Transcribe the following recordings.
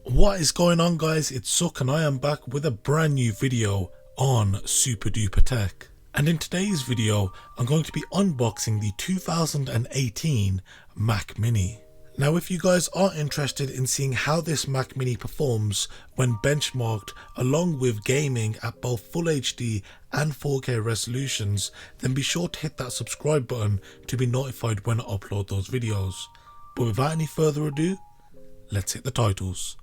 What is going on, guys? It's Suk and I am back with a brand new video on Super Duper Tech. And in today's video I'm going to be unboxing the 2018 Mac Mini. Now if you guys are interested in seeing how this Mac Mini performs when benchmarked along with gaming at both Full HD and 4K resolutions, then be sure to hit that subscribe button to be notified when I upload those videos. But without any further ado, let's hit the titles.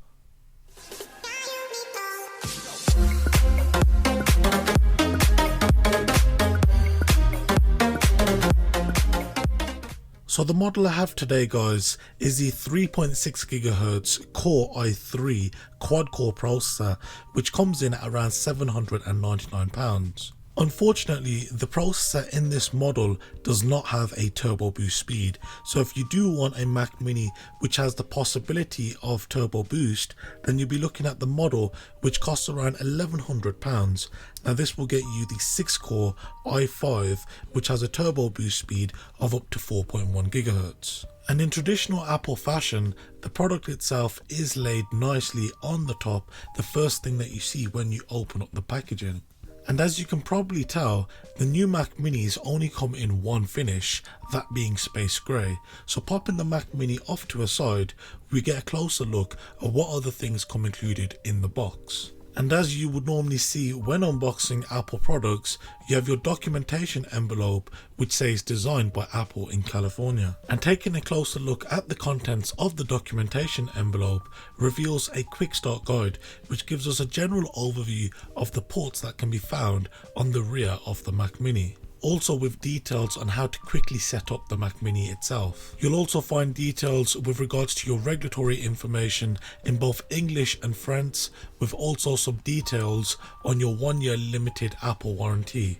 So the model I have today, guys, is the 3.6 GHz Core i3 quad-core processor, which comes in at around £799. Unfortunately, the processor in this model does not have a turbo boost speed, so if you do want a Mac Mini which has the possibility of turbo boost, then you'll be looking at the model which costs around £1,100. Now this will get you the 6-core i5 which has a turbo boost speed of up to 4.1 GHz. And in traditional Apple fashion, the product itself is laid nicely on the top, the first thing that you see when you open up the packaging. And as you can probably tell, the new Mac Minis only come in one finish, that being space grey. So popping the Mac Mini off to a side, we get a closer look at what other things come included in the box. And as you would normally see when unboxing Apple products, you have your documentation envelope which says designed by Apple in California. And taking a closer look at the contents of the documentation envelope reveals a quick start guide which gives us a general overview of the ports that can be found on the rear of the Mac Mini. Also with details on how to quickly set up the Mac Mini itself. You'll also find details with regards to your regulatory information in both English and French, with also some details on your 1-year limited Apple warranty.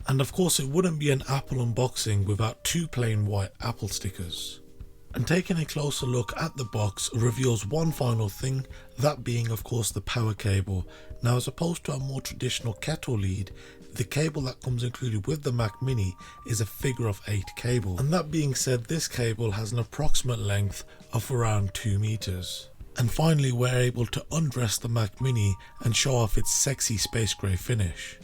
And of course it wouldn't be an Apple unboxing without two plain white Apple stickers. And taking a closer look at the box reveals one final thing, that being of course the power cable. Now as opposed to a more traditional kettle lead, the cable that comes included with the Mac Mini is a figure of 8 cable. And that being said, this cable has an approximate length of around 2 meters. And finally we're able to undress the Mac Mini and show off its sexy space grey finish.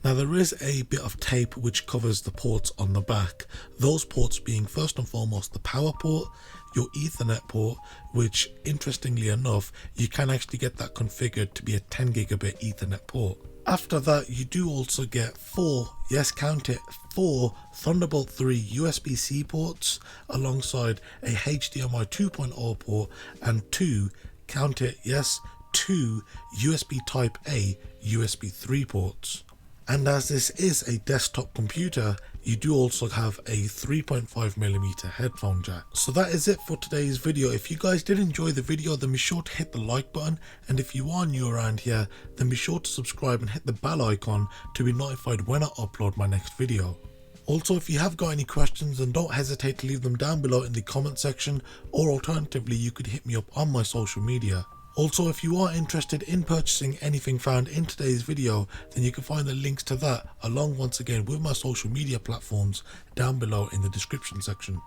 Now there is a bit of tape which covers the ports on the back, those ports being first and foremost the power port, your Ethernet port, which interestingly enough you can actually get that configured to be a 10 gigabit Ethernet port. After that you do also get 4, yes count it, 4 Thunderbolt 3 USB-C ports alongside a HDMI 2.0 port and 2, count it, yes, 2 USB Type A USB 3 ports. And as this is a desktop computer, you do also have a 3.5mm headphone jack. So that is it for today's video. If you guys did enjoy the video, then be sure to hit the like button, and if you are new around here, then be sure to subscribe and hit the bell icon to be notified when I upload my next video. Also, if you have got any questions, then don't hesitate to leave them down below in the comment section, or alternatively you could hit me up on my social media. Also, if you are interested in purchasing anything found in today's video, then you can find the links to that along once again with my social media platforms down below in the description section.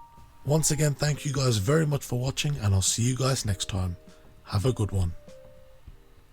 Once again, thank you guys very much for watching, and I'll see you guys next time. Have a good one.